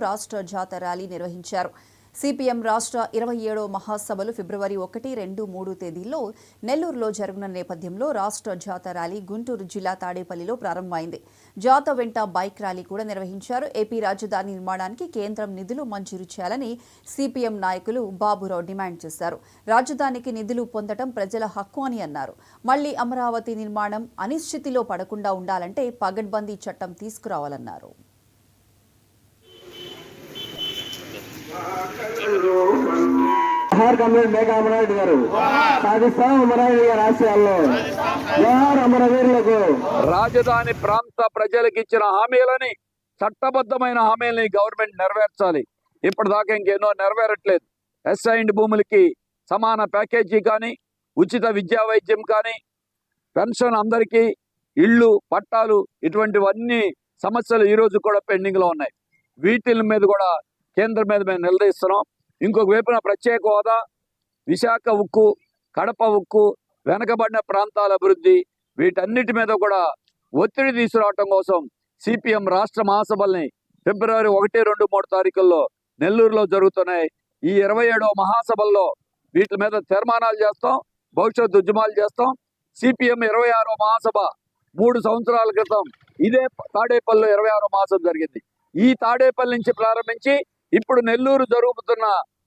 రాష్ట్ర జాతర ర్యాలీ నిర్వహించారు. సిపిఎం రాష్ట్ర 27వ మహాసభలు ఫిబ్రవరి 1, 2, 3 తేదీల్లో నెల్లూరులో జరగనున్న నేపథ్యంలో రాష్ట్ర జాతర ర్యాలీ గుంటూరు జిల్లా తాడేపల్లిలో ప్రారంభమైంది. జాతర వెంట బైక్ ర్యాలీ కూడా నిర్వహించారు. ఏపీ రాజధాని నిర్మాణానికి కేంద్రం నిధులు మంజూరు చేయాలని సిపిఎం నాయకులు బాబురావు డిమాండ్ చేశారు. రాజధానికి నిధులు పొందడం ప్రజల హక్కు అని అన్నారు. మళ్లీ అమరావతి నిర్మాణం అనిశ్చితిలో పడకుండా ఉండాలంటే పగడ్బందీ చట్టం తీసుకురావాలన్నారు. మేఘా అమరావతి గారు సాధిస్తాం అమరావతి గారి ఆశయాల్లో అమరవీరులకు రాజధాని ప్రాంత ప్రజలకు ఇచ్చిన హామీలని చట్టబద్ధమైన హామీలని గవర్నమెంట్ నెరవేర్చాలి. ఇప్పటిదాకా ఇంకెన్నో నెరవేరట్లేదు. అసైన్డ్ భూములకి సమాన ప్యాకేజీ కానీ, ఉచిత విద్యా వైద్యం కానీ, పెన్షన్ అందరికీ, ఇళ్ళు పట్టాలు, ఇటువంటివన్నీ సమస్యలు ఈరోజు కూడా పెండింగ్ లో ఉన్నాయి. వీటి మీద కూడా కేంద్రం మీద మేము నిలదీస్తున్నాం. ఇంకొక వైపున ప్రత్యేక హోదా, విశాఖ ఉక్కు, కడప ఉక్కు, వెనకబడిన ప్రాంతాల అభివృద్ధి, వీటన్నిటి మీద కూడా ఒత్తిడి తీసుకురావటం కోసం సిపిఎం రాష్ట్ర మహాసభల్ని ఫిబ్రవరి 1, 2, 3 తారీఖుల్లో నెల్లూరులో జరుగుతున్నాయి. ఈ 27వ మహాసభల్లో వీటి మీద తీర్మానాలు చేస్తాం, భవిష్యత్తు ఉద్యమాలు చేస్తాం. సిపిఎం 26వ మహాసభ 3 సంవత్సరాల క్రితం ఇదే తాడేపల్లిలో 26వ మహాసభ జరిగింది. ఈ తాడేపల్లి నుంచి ప్రారంభించి ఇప్పుడు నెల్లూరు జరుగుతున్న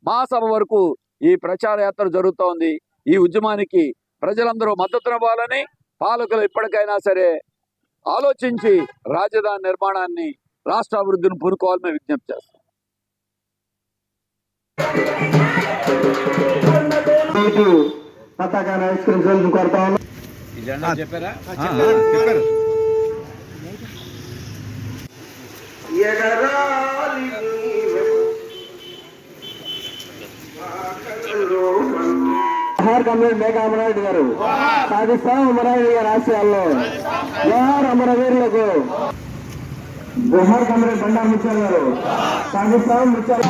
మహాసభ వరకు ఈ ప్రచార యాత్ర జరుగుతోంది. ఈ ఉద్యమానికి ప్రజలందరూ మద్దతునివ్వాలని, పాలకులు ఇప్పటికైనా సరే ఆలోచించి రాజధాని నిర్మాణాన్ని, రాష్ట్ర అభివృద్ధిని పూనుకోవాలని విజ్ఞప్తి చేస్తాం. మేఘా అమరావతి గారు సాధిస్తాం అమరావతి గారి ఆశయాల్లో అమరవీరులకు. జోహార్ కామ్రేడ్ బండారు ముత్యాల గారు సాధిస్తాం ముత్యాల